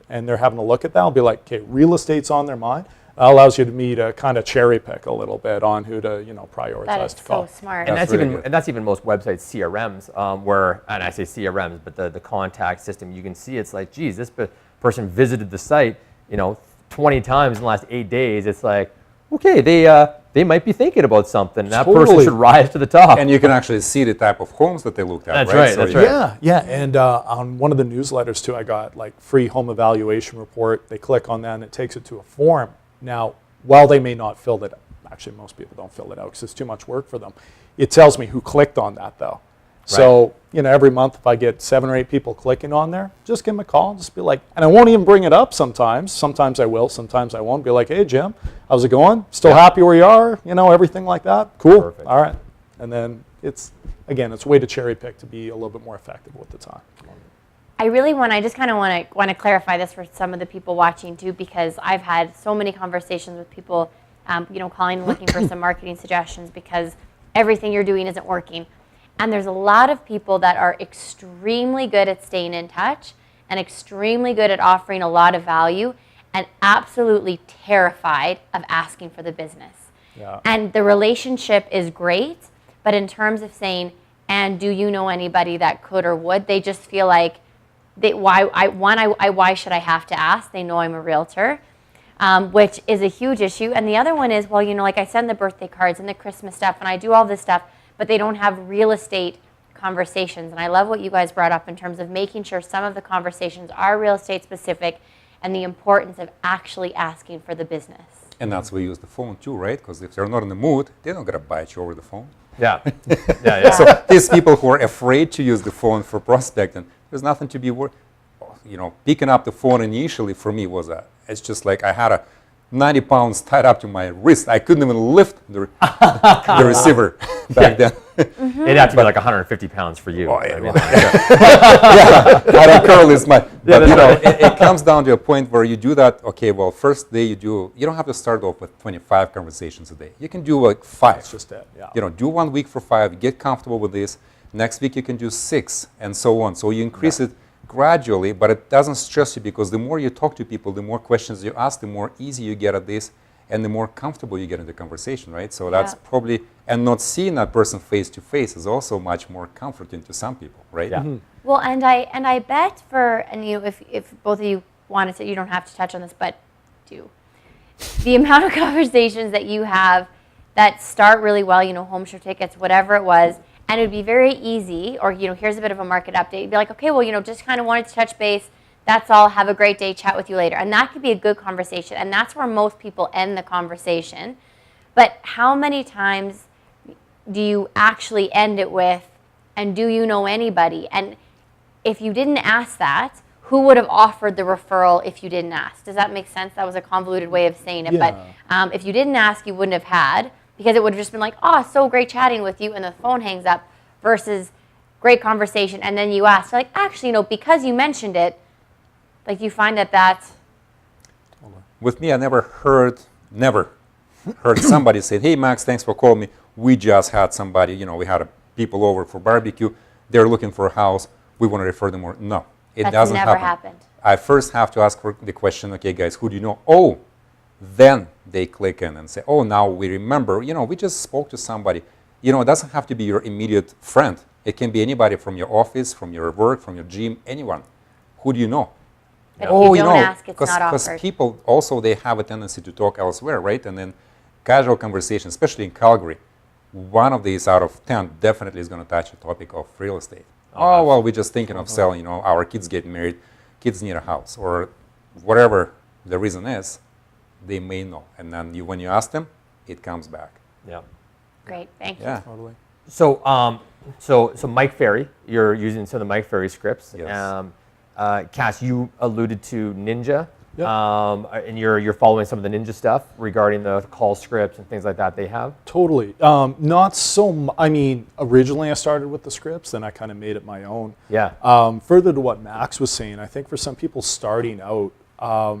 and they're having to look at that. I'll be like, okay, real estate's on their mind. That allows me to kind of cherry pick a little bit on who to prioritize That is to so call. smart. And That's that's really even good. and that's even most websites CRMs where, and I say CRMs, but the contact system, you can see it's like, geez, this person visited the site 20 times in the last 8 days. It's like, okay, they might be thinking about something. That person Totally. should rise to the top. And you can actually see the type of homes that they looked at, That's right? right, So that's you- right. Yeah, and on one of the newsletters too, I got like free home evaluation report. They click on that and it takes it to a form. Now, while they may not fill it, actually most people don't fill it out because it's too much work for them. It tells me who clicked on that though. So, every month if I get 7 or 8 people clicking on there, just give them a call and just be like, and I won't even bring it up sometimes. Sometimes I will, sometimes I won't. Be like, "Hey Jim, how's it going? Still happy where you are?" Everything like that. Cool. Perfect. All right. And then it's a way to cherry pick to be a little bit more effective with the time. I just kind of want to clarify this for some of the people watching too, because I've had so many conversations with people, calling looking for some marketing suggestions because everything you're doing isn't working. And there's a lot of people that are extremely good at staying in touch and extremely good at offering a lot of value and absolutely terrified of asking for the business. Yeah. And the relationship is great, but in terms of saying, "And do you know anybody that could or would?" they just feel like, why should I have to ask? They know I'm a realtor, which is a huge issue. And the other one is, well, like I send the birthday cards and the Christmas stuff and I do all this stuff, but they don't have real estate conversations. And I love what you guys brought up in terms of making sure some of the conversations are real estate specific and the importance of actually asking for the business. And that's why we use the phone too, right? Because if they're not in the mood, they're not going to bite you over the phone. Yeah. Yeah. So these people who are afraid to use the phone for prospecting, there's nothing to be worried. Picking up the phone initially for me it's just like I had 90 pounds tied up to my wrist. I couldn't even lift the receiver back then. Mm-hmm. It'd have to be like 150 pounds for you. Oh, yeah, I mean, I don't curl is my. But it comes down to a point where you do that. Okay, well, first day you don't have to start off with 25 conversations a day. You can do like 5. That's just it. Yeah. Do 1 week for 5. Get comfortable with this. Next week you can do 6, and so on. So you increase it gradually, but it doesn't stress you because the more you talk to people, the more questions you ask, the more easy you get at this, and the more comfortable you get in the conversation, right? So that's probably, and not seeing that person face to face is also much more comforting to some people, right? Yeah. Mm-hmm. Well, and I bet if both of you wanted to, you don't have to touch on this, but do. The amount of conversations that you have that start really well, home show tickets, whatever it was, and it would be very easy, or, here's a bit of a market update. You'd be like, okay, well, just kind of wanted to touch base. That's all. Have a great day. Chat with you later. And that could be a good conversation. And that's where most people end the conversation. But how many times do you actually end it with, and do you know anybody? And if you didn't ask that, who would have offered the referral if you didn't ask? Does that make sense? That was a convoluted way of saying it. Yeah. But if you didn't ask, you wouldn't have had, because it would have just been like, oh, so great chatting with you, and the phone hangs up, versus great conversation, and then you ask, like, actually, because you mentioned it, like you find that. With me, I never heard somebody say, hey, Max, thanks for calling me. We just had somebody, we had people over for barbecue. They're looking for a house. We want to refer them more. No, it doesn't happen. That's never happened. I first have to ask for the question, okay, guys, who do you know? Oh, then they click in and say, oh, now we remember, we just spoke to somebody. It doesn't have to be your immediate friend. It can be anybody from your office, from your work, from your gym, anyone. Who do you know? But if you don't ask, it's not offered. Because people also, they have a tendency to talk elsewhere, right? And then casual conversation, especially in Calgary, 1 of these out of 10 definitely is going to touch the topic of real estate. Oh, well, we're just thinking of selling, our kids getting married, kids need a house, or whatever the reason is, they may know. And then when you ask them, it comes back. yeah. Great, thank you. Yeah. Totally. So Mike Ferry, you're using some of the Mike Ferry scripts. Yes. Cass, you alluded to Ninja, Yep. and you're following some of the Ninja stuff regarding the call scripts and things like that they have. Totally. Not so. Originally I started with the scripts, then I kind of made it my own. Yeah. Further to what Max was saying, I think for some people starting out, I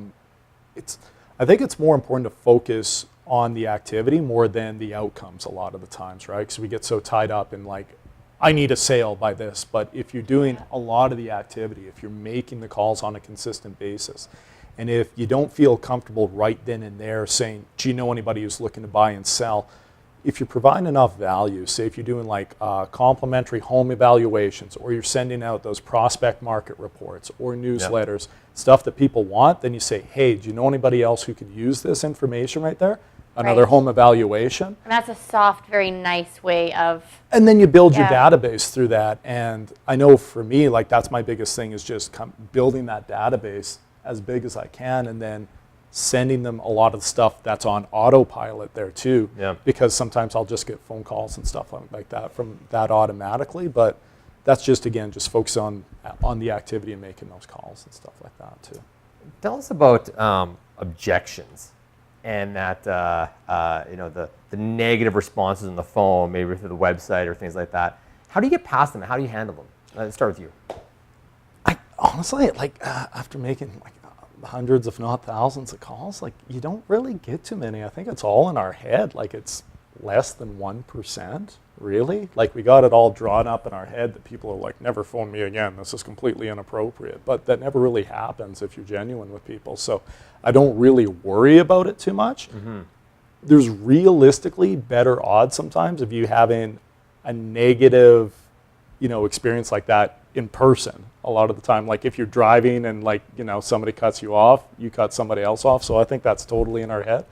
think it's more important to focus on the activity more than the outcomes a lot of the times, right? Because we get so tied up in like, I need a sale by this. But if you're doing a lot of the activity, if you're making the calls on a consistent basis, and if you don't feel comfortable right then and there saying, do you know anybody who's looking to buy and sell? If you're providing enough value, say if you're doing like complimentary home evaluations, or you're sending out those prospect market reports or newsletters, stuff that people want, then you say, hey, do you know anybody else who could use this information right there? Another home evaluation. And that's a soft, very nice way of. And then you build your database through that. And I know for me, like that's my biggest thing is just building that database as big as I can, and then sending them a lot of the stuff that's on autopilot there too. Yeah. Because sometimes I'll just get phone calls and stuff like that from that automatically. But that's just, again, just focus on the activity and making those calls and stuff like that too. Tell us about objections and that the negative responses on the phone, maybe through the website or things like that. How do you get past them? How do you handle them? Let's start with you. Honestly, after making hundreds, if not thousands of calls, you don't really get too many. I think it's all in our head. It's less than 1%, really. We got it all drawn up in our head that people are like, never phone me again. This is completely inappropriate. But that never really happens if you're genuine with people. So I don't really worry about it too much. Mm-hmm. There's realistically better odds sometimes of you having a negative, experience like that in person a lot of the time. Like if you're driving and like, you know, somebody cuts you off, you cut somebody else off. So I think that's totally in our head.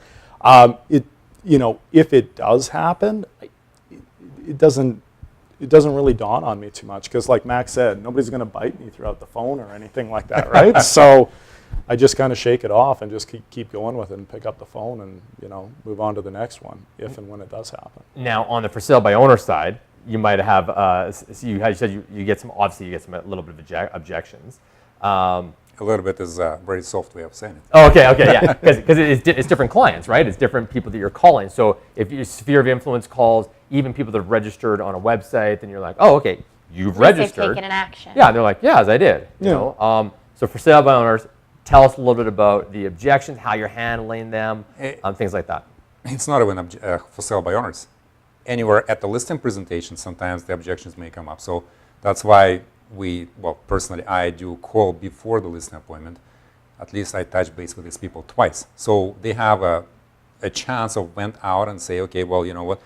You know, if it does happen, it doesn't really dawn on me too much because like Max said, nobody's going to bite me throughout the phone or anything like that, right? So I just kind of shake it off and just keep going with it and pick up the phone and, you know, move on to the next one if and when it does happen. Now, on the for sale by owner side, you might have, you said you get some, obviously you get some a little bit of objections. A little bit is a very soft way of saying it. Oh, okay, yeah, because it's different clients, right? It's different people that you're calling. So if your sphere of influence calls, even people that have registered on a website, then you're like, oh, okay, you've registered. They've taken an action. Yeah, they're like, yeah, as I did. You know, so for sale by owners, tell us a little bit about the objections, how you're handling them, things like that. It's not even for sale by owners. Anywhere at the listing presentation, sometimes the objections may come up. So that's why personally, I do call before the listing appointment. At least I touch base with these people twice. So they have a chance of went out and say, okay, well, you know what,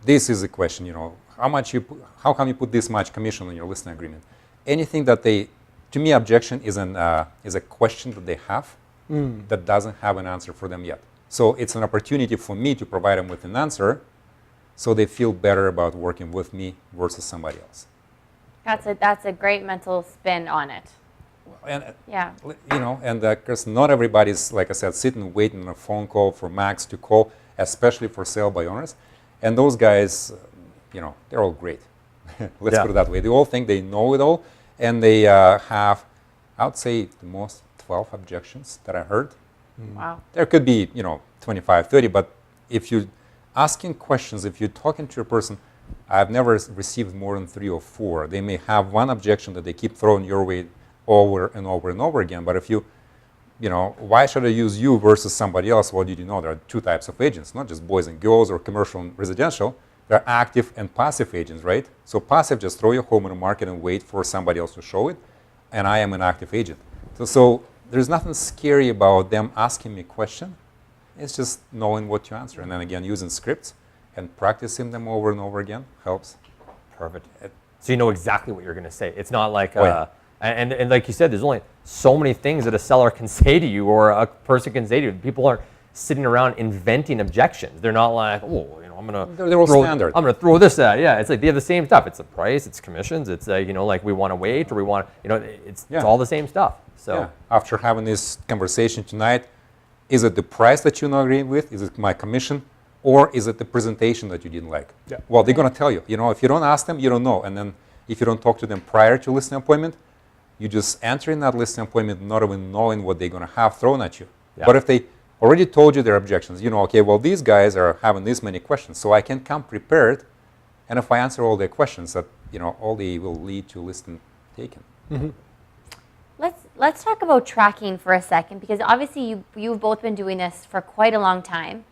this is a question, you know, how come you put this much commission on your listing agreement? Anything that to me, objection is a question that they have that doesn't have an answer for them yet. So it's an opportunity for me to provide them with an answer so they feel better about working with me versus somebody else. That's a great mental spin on it. And, yeah. You know, and because not everybody's, like I said, sitting waiting on a phone call for Max to call, especially for sale by owners. And those guys, you know, they're all great. Let's put it that way. They all think they know it all. And they have, I would say, the most 12 objections that I heard. Wow. There could be, you know, 25, 30, but if you're asking questions, if you're talking to a person, I've never received more than 3 or 4. They may have one objection that they keep throwing your way over and over and over again, but if you know, why should I use you versus somebody else? Well, did you know there are 2 types of agents, not just boys and girls or commercial and residential. There are active and passive agents, right? So passive, just throw your home in the market and wait for somebody else to show it. And I am an active agent. So there's nothing scary about them asking me a question. It's just knowing what to answer. And then again, using scripts and practicing them over and over again helps. Perfect. So you know exactly what you're going to say. It's not like, and like you said, there's only so many things that a seller can say to you or a person can say to you. People aren't sitting around inventing objections. They're not like, oh, you know, they're all standard. I'm going to throw this at. Yeah, it's like they have the same stuff. It's the price, it's commissions, it's you know, like we want to wait or we want, you know, it's all the same stuff. So after having this conversation tonight, is it the price that you're not agreeing with? Is it my commission? Or is it the presentation that you didn't like? Yeah. Well, they're going to tell you. You know, if you don't ask them, you don't know. And then if you don't talk to them prior to listing appointment, you just enter in that listing appointment not even knowing what they're going to have thrown at you. Yeah. But if they already told you their objections, you know, okay, well, these guys are having this many questions, so I can come prepared. And if I answer all their questions, that, you know, all they will lead to listing taken. Mm-hmm. Let's talk about tracking for a second, because obviously you've both been doing this for quite a long time.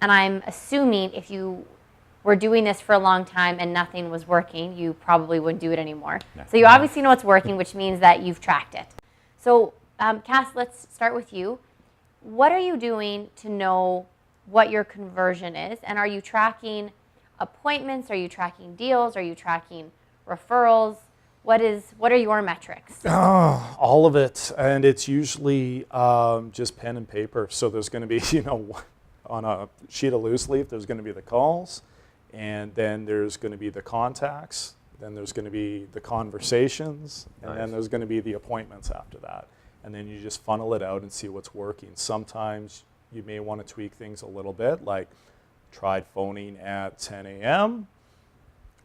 And I'm assuming if you were doing this for a long time and nothing was working, you probably wouldn't do it anymore. No. So you obviously know it's working, which means that you've tracked it. So Cass, let's start with you. What are you doing to know what your conversion is? And are you tracking appointments? Are you tracking deals? Are you tracking referrals? What are your metrics? All of it, and it's usually just pen and paper. So there's going to be, you know, on a sheet of loose leaf, there's going to be the calls, and then there's going to be the contacts, then there's going to be the conversations, and then there's going to be the appointments after that. And then you just funnel it out and see what's working. Sometimes you may want to tweak things a little bit, like tried phoning at 10 a.m.,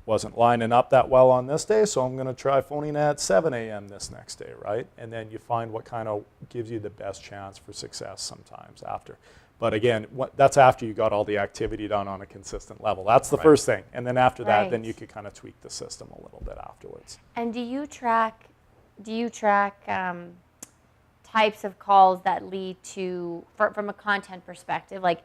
wasn't lining up that well on this day, so I'm going to try phoning at 7 a.m. this next day, right? And then you find what kind of gives you the best chance for success sometimes after. But again, that's after you got all the activity done on a consistent level. That's the first thing. And then after that, then you could kind of tweak the system a little bit afterwards. And do you track types of calls that lead to, from a content perspective, like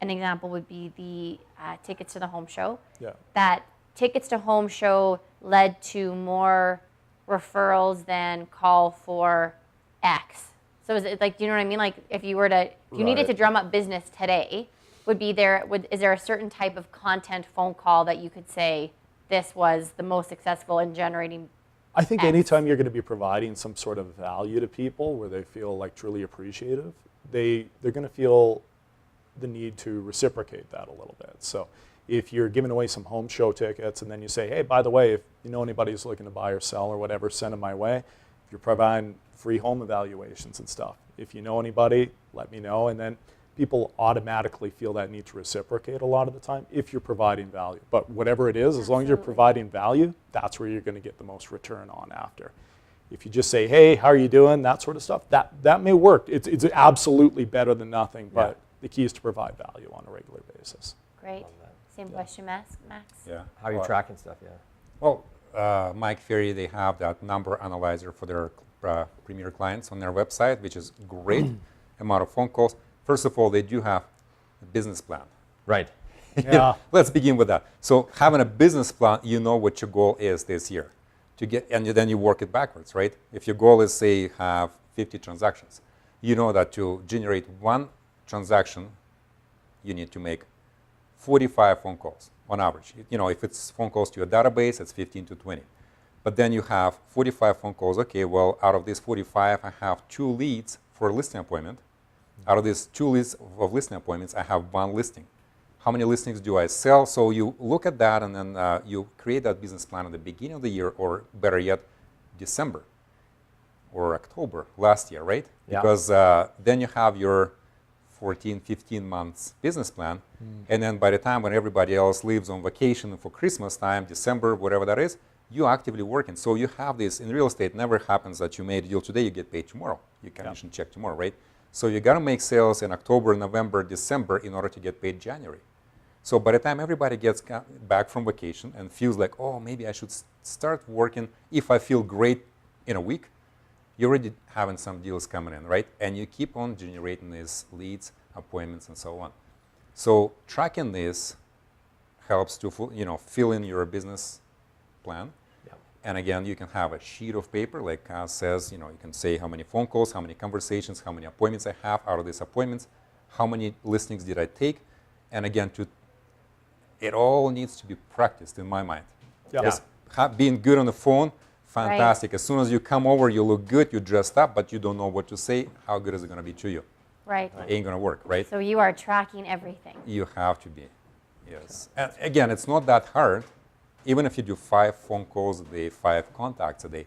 an example would be the tickets to the home show. Yeah. That tickets to home show led to more referrals than call for X. So is it like, do you know what I mean? Like if you needed to drum up business today, is there a certain type of content phone call that you could say this was the most successful in generating I think X. anytime you're going to be providing some sort of value to people where they feel like truly appreciative, they're going to feel the need to reciprocate that a little bit. So if you're giving away some home show tickets and then you say, hey, by the way, if you know anybody who's looking to buy or sell or whatever, send them my way. If you're providing free home evaluations and stuff, if you know anybody, let me know. And then people automatically feel that need to reciprocate a lot of the time if you're providing value. But whatever it is, as long as you're providing value, that's where you're going to get the most return on after. If you just say, hey, how are you doing, that sort of stuff, that may work. It's absolutely better than nothing, but the key is to provide value on a regular basis. Great. Same question, Max? Yeah. How are you tracking stuff? Yeah. Well, Mike Ferry, they have that number analyzer for their premier clients on their website, which is great amount of phone calls. First of all, they do have a business plan. Right. Yeah. Let's begin with that. So having a business plan, you know what your goal is this year. And then you work it backwards, right? If your goal is, say, have 50 transactions, you know that to generate one transaction, you need to make 45 phone calls on average. You know, if it's phone calls to your database, it's 15 to 20. But then you have 45 phone calls. Okay, well, out of these 45, I have 2 leads for a listing appointment. Out of these 2 leads of listing appointments, I have 1 listing. How many listings do I sell? So you look at that and then you create that business plan at the beginning of the year, or better yet, December or October last year, right? Yeah. Because then you have your 14, 15 months business plan. And then by the time when everybody else leaves on vacation for Christmas time, December, whatever that is, you're actively working. So you have this, in real estate, never happens that you made a deal today, you get paid tomorrow. You commission check tomorrow, right? So you got to make sales in October, November, December in order to get paid January. So by the time everybody gets back from vacation and feels like, oh, maybe I should start working if I feel great in a week, you're already having some deals coming in, right? And you keep on generating these leads, appointments, and so on. So tracking this helps to fill in your business plan. Yeah. And again, you can have a sheet of paper, like Cass says, you can say how many phone calls, how many conversations, how many appointments I have out of these appointments, how many listings did I take, and again, it all needs to be practiced in my mind. Yeah. Because being good on the phone, fantastic. Right. As soon as you come over, you look good, you're dressed up, but you don't know what to say. How good is it going to be to you? Right. It ain't going to work, right? So you are tracking everything. You have to be, yes. And again, it's not that hard. Even if you do 5 phone calls a day, 5 contacts a day,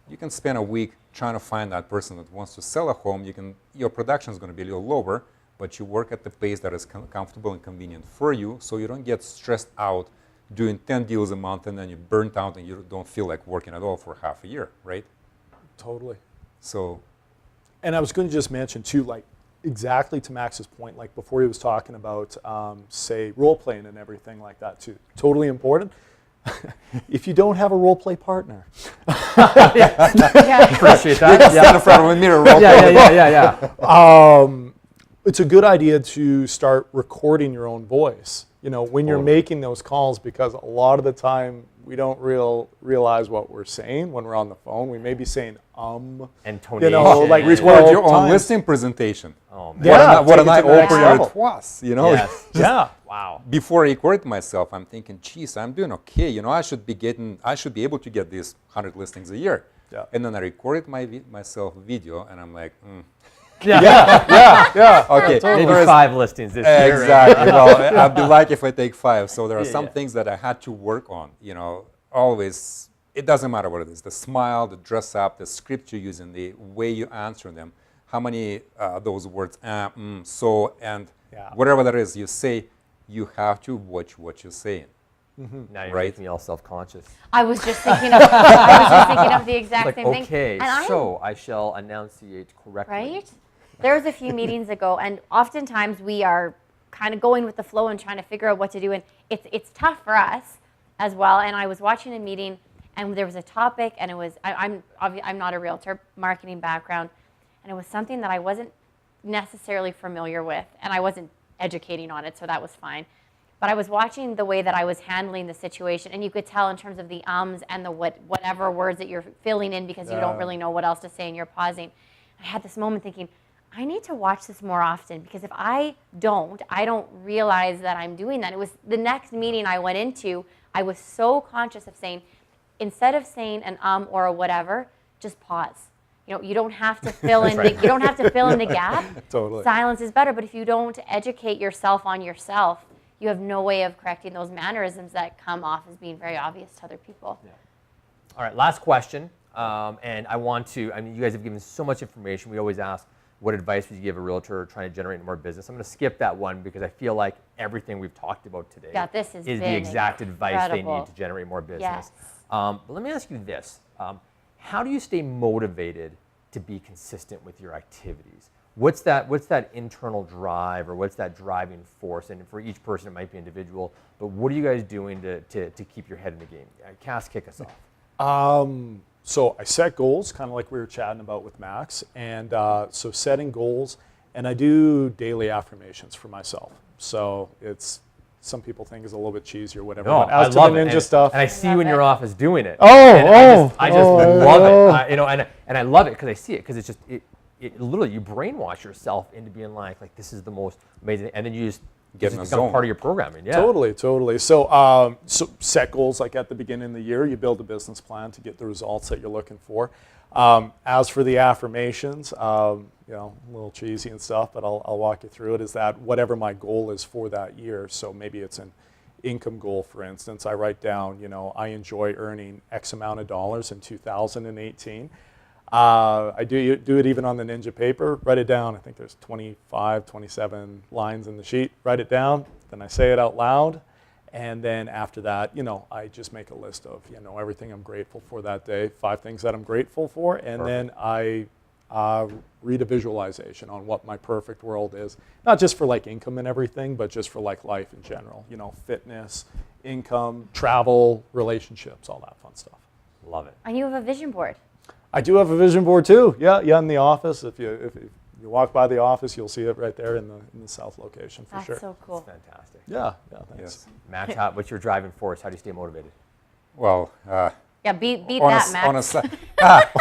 you can spend a week trying to find that person that wants to sell a home. Your production is going to be a little lower, but you work at the pace that is comfortable and convenient for you, so you don't get stressed out doing 10 deals a month and then you're burnt out and you don't feel like working at all for half a year, right? Totally. So, and I was going to just mention too, like exactly to Max's point, like before he was talking about, say, role playing and everything like that too. Totally important. If you don't have a role play partner, Yeah. Appreciate that. stand in front of a mirror, role play. Yeah. it's a good idea to start recording your own voice. When you're making those calls, because a lot of the time we don't realize what we're saying when we're on the phone. We may be saying Intonation. like Record your own times. listing presentation. Oh, man. Yeah, What an take it to the next eye-opener level. it was, Yes. Yeah. Wow. Before I recorded myself, I'm thinking, geez, I'm doing okay. I should be able to get these 100 listings a year. Yeah. And then I recorded myself video, and I'm like, Yeah. okay, Maybe 5 listings this year. exactly. Well, I'd be like if I take 5. So there are some Yeah. things that I had to work on. Always. It doesn't matter what it is. The smile, the dress up, the script you're using, the way you answer them, how many those words, so, and whatever that is you say, you have to watch what you're saying. Now you're Right. making me all self-conscious. I was just thinking of the exact Like, same thing. okay, And so I shall enunciate correctly. Right? There was a few meetings ago, and oftentimes we are kind of going with the flow and trying to figure out what to do, and it's tough for us as well. And I was watching a meeting, and there was a topic, and it was I'm not a realtor, marketing background, and it was something that I wasn't necessarily familiar with, and I wasn't educating on it, so that was fine. But I was watching the way that I was handling the situation, and you could tell in terms of the ums and the whatever words that you're filling in because you don't really know what else to say and you're pausing. I had this moment thinking, I need to watch this more often, because if I don't realize that I'm doing that. It was the next meeting I went into, I was so conscious of saying, instead of saying an or a whatever, just pause. You don't have to fill in the, you don't have to fill in the gap. Totally. Silence is better, but if you don't educate yourself on yourself, you have no way of correcting those mannerisms that come off as being very obvious to other people. Yeah. All right, last question. And you guys have given so much information. We always ask, what advice would you give a realtor trying to generate more business? I'm going to skip that one because I feel like everything we've talked about today is the exact advice they need to generate more business. Yes. But let me ask you this. How do you stay motivated to be consistent with your activities? What's that internal drive, or what's that driving force? And for each person, it might be individual, but what are you guys doing to keep your head in the game? Cass, kick us off. So I set goals, kind of like we were chatting about with Max, and so setting goals, and I do daily affirmations for myself. So some people think it's a little bit cheesy or whatever. No, but as I to love the it. ninja stuff, and I see you in your office doing it. I just love it. And I love it because I see it, because it's just it literally, you brainwash yourself into being like this is the most amazing, and then you just Get in a become zone. part of your programming. Yeah. Totally. So, so set goals like at the beginning of the year. You build a business plan to get the results that you're looking for. As for the affirmations, a little cheesy and stuff, but I'll walk you through it. Is that whatever my goal is for that year? So maybe it's an income goal, for instance. I write down, I enjoy earning X amount of dollars in 2018. I do it even on the Ninja paper. Write it down. I think there's 25, 27 lines in the sheet. Write it down. Then I say it out loud. And then after that, I just make a list of, everything I'm grateful for that day, 5 things that I'm grateful for. And then I read a visualization on what my perfect world is. Not just for income and everything, but just for life in general. Fitness, income, travel, relationships, all that fun stuff. Love it. And you have a vision board. I do have a vision board too. Yeah, in the office. If you walk by the office, you'll see it right there in the south location for sure. That's so cool. That's fantastic. Yeah, thanks. Yes. Max, what's your driving force? How do you stay motivated? Well, Yeah, beat that, Max.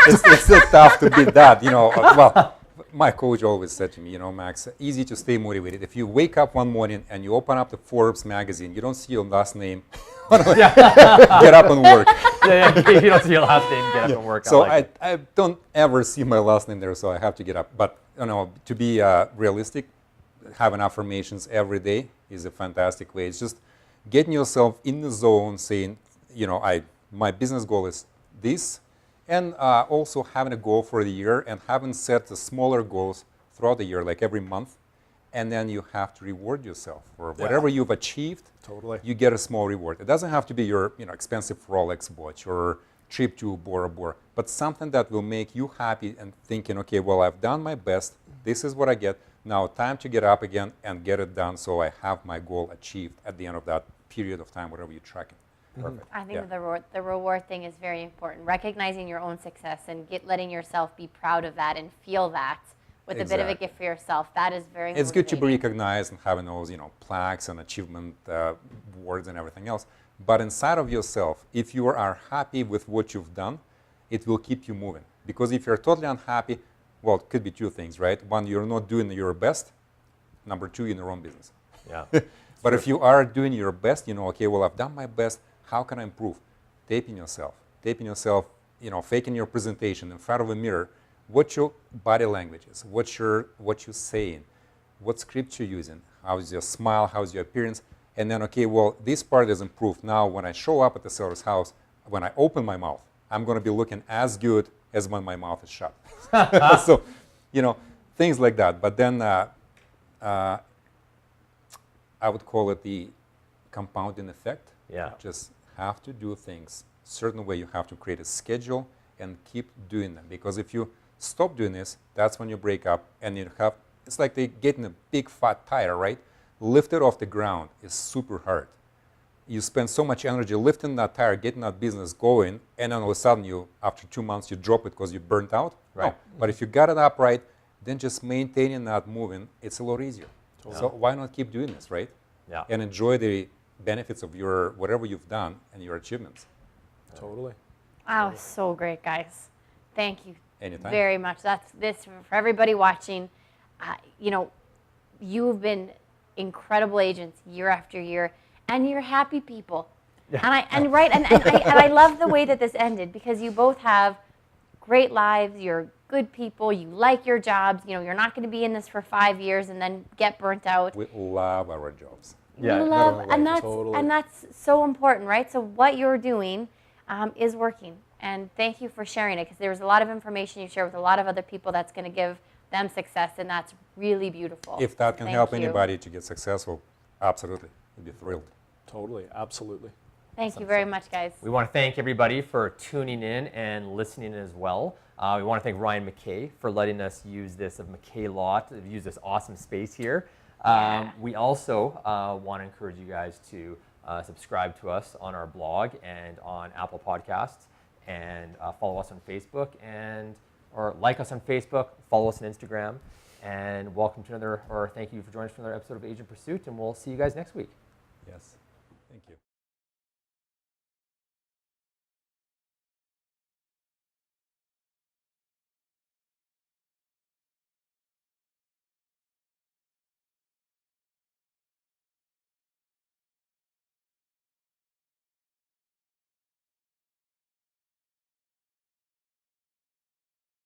it's tough to beat that. Well, my coach always said to me, Max, easy to stay motivated. If you wake up one morning and you open up the Forbes magazine, you don't see your last name. Get up and work. Yeah, if you don't see your last name, get up and work. So I don't ever see my last name there, so I have to get up. But to be realistic, having affirmations every day is a fantastic way. It's just getting yourself in the zone, saying, my business goal is this, and also having a goal for the year and having set the smaller goals throughout the year, like every month. And then you have to reward yourself for whatever you've achieved. Totally. You get a small reward. It doesn't have to be your expensive Rolex watch or trip to Bora Bora, but something that will make you happy and thinking, okay, well, I've done my best. This is what I get. Now time to get up again and get it done so I have my goal achieved at the end of that period of time, whatever you're tracking. Perfect. I think the reward thing is very important. Recognizing your own success and letting yourself be proud of that and feel that. With a bit of a gift for yourself, that is very It's good to be motivating. recognized and having those, plaques and achievement awards and everything else. But inside of yourself, if you are happy with what you've done, it will keep you moving. Because if you're totally unhappy, well, it could be 2 things, right? One, you're not doing your best. Number 2, you're in the wrong business. Yeah. But if you are doing your best, okay, well, I've done my best. How can I improve? Taping yourself, faking your presentation in front of a mirror. What your body language is, what you're saying, what script you're using, how's your smile, how's your appearance, and then, okay, well, this part is improved. Now, when I show up at the seller's house, when I open my mouth, I'm going to be looking as good as when my mouth is shut. So, things like that. But then I would call it the compounding effect. Yeah. Just have to do things a certain way. You have to create a schedule and keep doing them. Because if you stop doing this, that's when you break up, and it's like they getting a big fat tire, right? Lift it off the ground is super hard. You spend so much energy lifting that tire, getting that business going, and then all of a sudden after 2 months, you drop it because you burnt out. Right. No. But if you got it up right, then just maintaining that moving, it's a lot easier. Totally. So why not keep doing this, right? Yeah. And enjoy the benefits of your whatever you've done and your achievements. Totally. Wow, so great, guys. Thank you Anytime. very much. That's this for everybody watching. You've been incredible agents year after year, and you're happy people. And I love the way that this ended, because you both have great lives. You're good people. You like your jobs. You know, you're not going to be in this for 5 years and then get burnt out. We love our jobs. Yeah, And that's so important, right? So what you're doing is working. And thank you for sharing it, because there was a lot of information you shared with a lot of other people that's going to give them success, and that's really beautiful. If that can help you. anybody to get successful, absolutely, we'd be thrilled. Totally, absolutely. Thank you very much, guys. We want to thank everybody for tuning in and listening as well. We want to thank Ryan McKay for letting us use this of McKay Law to use this awesome space here. We also want to encourage you guys to subscribe to us on our blog and on Apple Podcasts, and follow us on Facebook, or like us on Facebook, follow us on Instagram, and welcome to thank you for joining us for another episode of Agent Pursuit, and we'll see you guys next week.